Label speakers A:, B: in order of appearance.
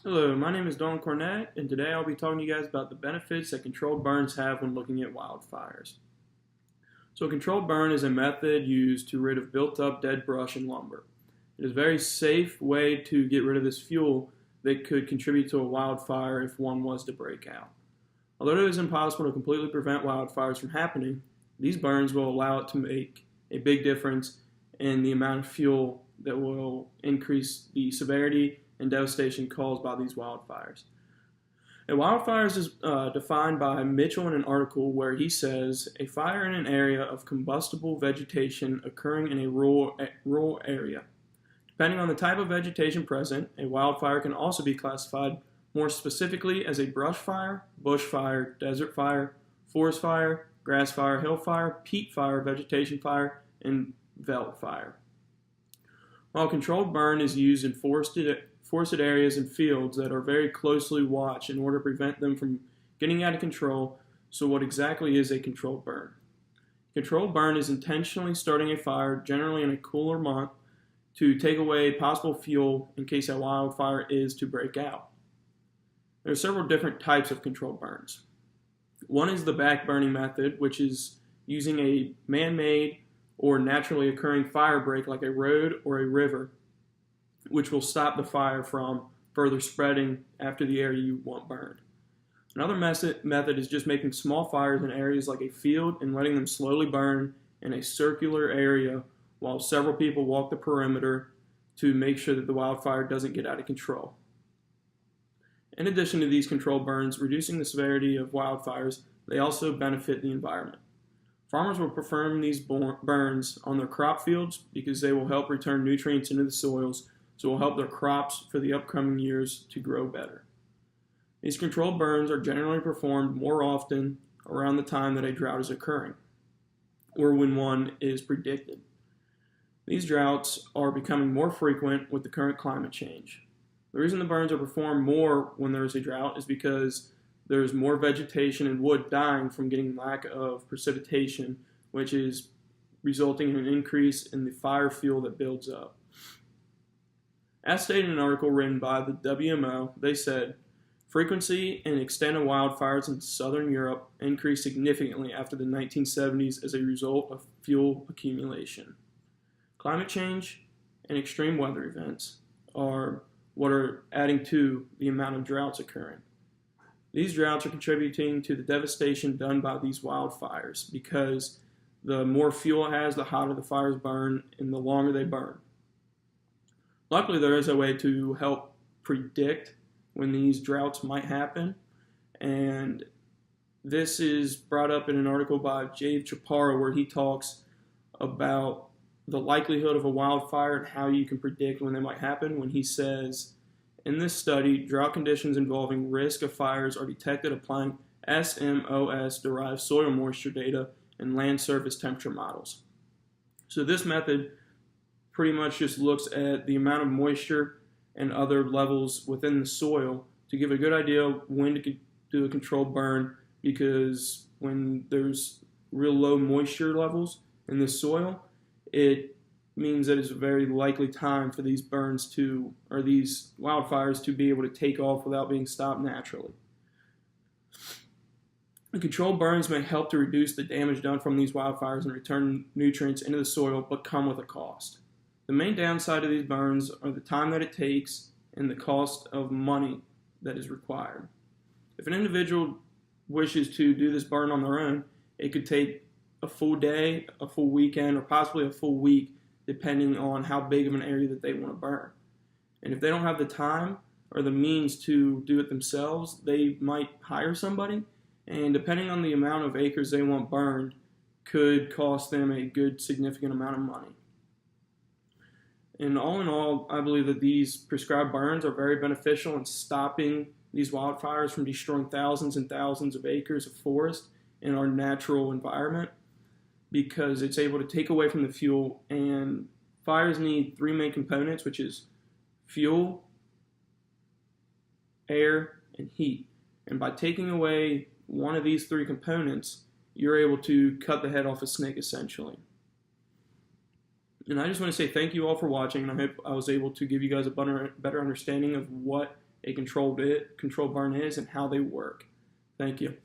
A: Hello, my name is Don Cornett, and today I'll be talking to you guys about the benefits that controlled burns have when looking at wildfires. So a controlled burn is a method used to rid of built-up dead brush and lumber. It is a very safe way to get rid of this fuel that could contribute to a wildfire if one was to break out. Although it is impossible to completely prevent wildfires from happening, these burns will allow it to make a big difference in the amount of fuel that will increase the severity and devastation caused by these wildfires. A wildfire is defined by Mitchell in an article where he says, a fire in an area of combustible vegetation occurring in a rural area. Depending on the type of vegetation present, a wildfire can also be classified more specifically as a brush fire, bush fire, desert fire, forest fire, grass fire, hill fire, peat fire, vegetation fire, and veldt fire. While controlled burn is used in forested areas and fields that are very closely watched in order to prevent them from getting out of control. So what exactly is a controlled burn? Controlled burn is intentionally starting a fire, generally in a cooler month, to take away possible fuel in case a wildfire is to break out. There are several different types of controlled burns. One is the back burning method, which is using a man-made or naturally occurring fire break like a road or a river, which will stop the fire from further spreading after the area you want burned. Another method is just making small fires in areas like a field and letting them slowly burn in a circular area while several people walk the perimeter to make sure that the wildfire doesn't get out of control. In addition to these controlled burns, reducing the severity of wildfires, they also benefit the environment. Farmers will perform these burns on their crop fields because they will help return nutrients into the soils, so it will help their crops for the upcoming years to grow better. These controlled burns are generally performed more often around the time that a drought is occurring, or when one is predicted. These droughts are becoming more frequent with the current climate change. The reason the burns are performed more when there is a drought is because there is more vegetation and wood dying from getting lack of precipitation, which is resulting in an increase in the fire fuel that builds up. As stated in an article written by the WMO, they said, frequency and extent of wildfires in southern Europe increased significantly after the 1970s as a result of fuel accumulation. Climate change and extreme weather events are what are adding to the amount of droughts occurring. These droughts are contributing to the devastation done by these wildfires because the more fuel it has, the hotter the fires burn and the longer they burn. Luckily, there is a way to help predict when these droughts might happen, and this is brought up in an article by Jave Chaparro where he talks about the likelihood of a wildfire and how you can predict when they might happen, when he says, in this study, drought conditions involving risk of fires are detected applying SMOS-derived soil moisture data and land surface temperature models. So this method pretty much just looks at the amount of moisture and other levels within the soil to give a good idea of when to do a controlled burn, because when there's real low moisture levels in the soil, it means that it's a very likely time for these burns to, or these wildfires to be able to take off without being stopped naturally. The controlled burns may help to reduce the damage done from these wildfires and return nutrients into the soil, but come with a cost. The main downside of these burns are the time that it takes and the cost of money that is required. If an individual wishes to do this burn on their own, it could take a full day, a full weekend, or possibly a full week, depending on how big of an area that they want to burn. And if they don't have the time or the means to do it themselves, they might hire somebody, and depending on the amount of acres they want burned, could cost them a good significant amount of money. And all in all, I believe that these prescribed burns are very beneficial in stopping these wildfires from destroying thousands and thousands of acres of forest in our natural environment, because it's able to take away from the fuel. And fires need three main components, which is fuel, air, and heat. And by taking away one of these three components, you're able to cut the head off a snake, essentially. And I just want to say thank you all for watching, and I hope I was able to give you guys a better understanding of what a controlled burn is and how they work. Thank you.